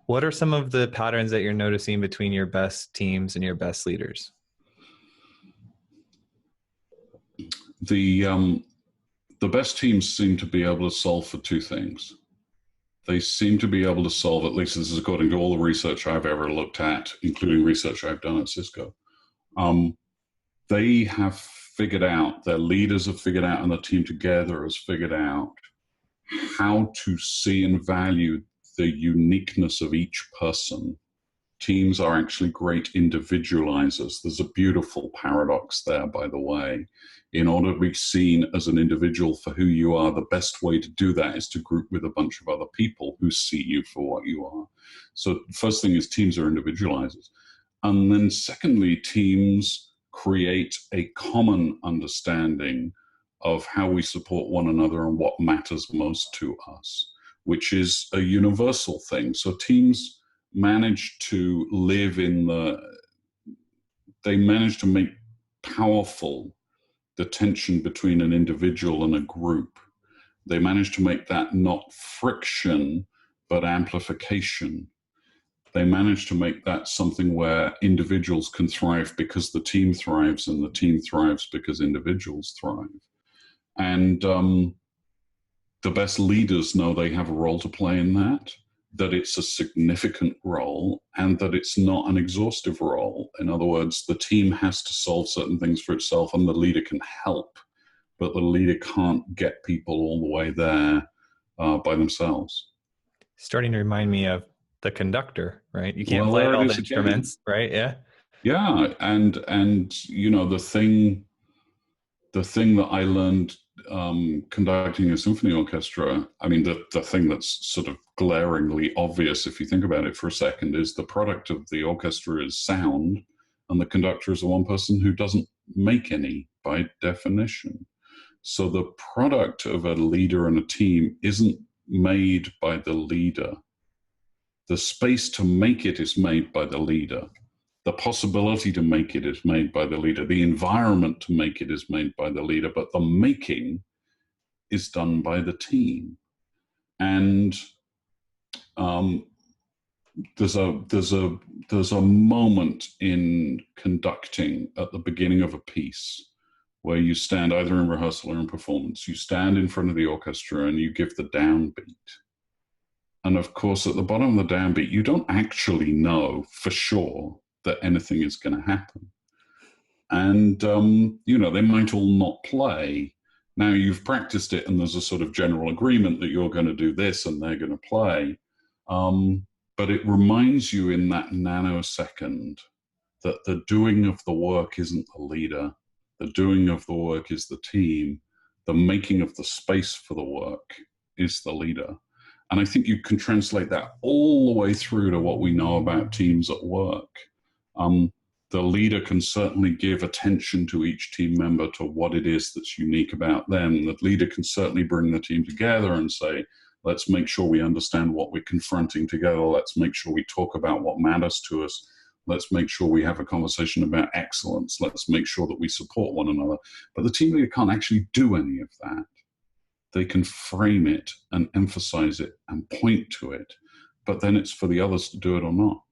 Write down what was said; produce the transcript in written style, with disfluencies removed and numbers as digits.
What are some of the patterns that you're noticing between your best teams and your best leaders? The best teams seem to be able to solve for two things. They seem to be able to solve, at least this is according to all the research I've ever looked at, including research I've done at Cisco. They have figured out, their leaders have figured out, and the team together has figured out how to see and value the uniqueness of each person. Teams are actually great individualizers. There's a beautiful paradox there, by the way. In order to be seen as an individual for who you are, the best way to do that is to group with a bunch of other people who see you for what you are. So first thing is teams are individualizers. And then secondly, teams create a common understanding of how we support one another and what matters most to us, which is a universal thing. So teams manage to live in they manage to make powerful the tension between an individual and a group. They manage to make that not friction, but amplification. They manage to make that something where individuals can thrive because the team thrives, and the team thrives because individuals thrive. And the best leaders know they have a role to play in that it's a significant role, and that it's not an exhaustive role. In other words, the team has to solve certain things for itself, and the leader can help, but the leader can't get people all the way there by themselves. Starting to remind me of the conductor, right? You can't play all the instruments, right? Yeah. Yeah, and you know, the thing that I learned conducting a symphony orchestra, I mean, the thing that's sort of glaringly obvious, if you think about it for a second, is the product of the orchestra is sound, and the conductor is the one person who doesn't make any by definition. So the product of a leader and a team isn't made by the leader. The space to make it is made by the leader. The possibility to make it is made by the leader. The environment to make it is made by the leader, but the making is done by the team. And there's a moment in conducting at the beginning of a piece where you stand, either in rehearsal or in performance, you stand in front of the orchestra and you give the downbeat. And of course, at the bottom of the downbeat, you don't actually know for sure that anything is going to happen. And, you know, they might all not play. Now you've practiced it and there's a sort of general agreement that you're going to do this and they're going to play. But it reminds you in that nanosecond that the doing of the work isn't the leader. The doing of the work is the team. The making of the space for the work is the leader. And I think you can translate that all the way through to what we know about teams at work. The leader can certainly give attention to each team member to what it is that's unique about them. The leader can certainly bring the team together and say, let's make sure we understand what we're confronting together. Let's make sure we talk about what matters to us. Let's make sure we have a conversation about excellence. Let's make sure that we support one another. But the team leader can't actually do any of that. They can frame it and emphasize it and point to it, but then it's for the others to do it or not.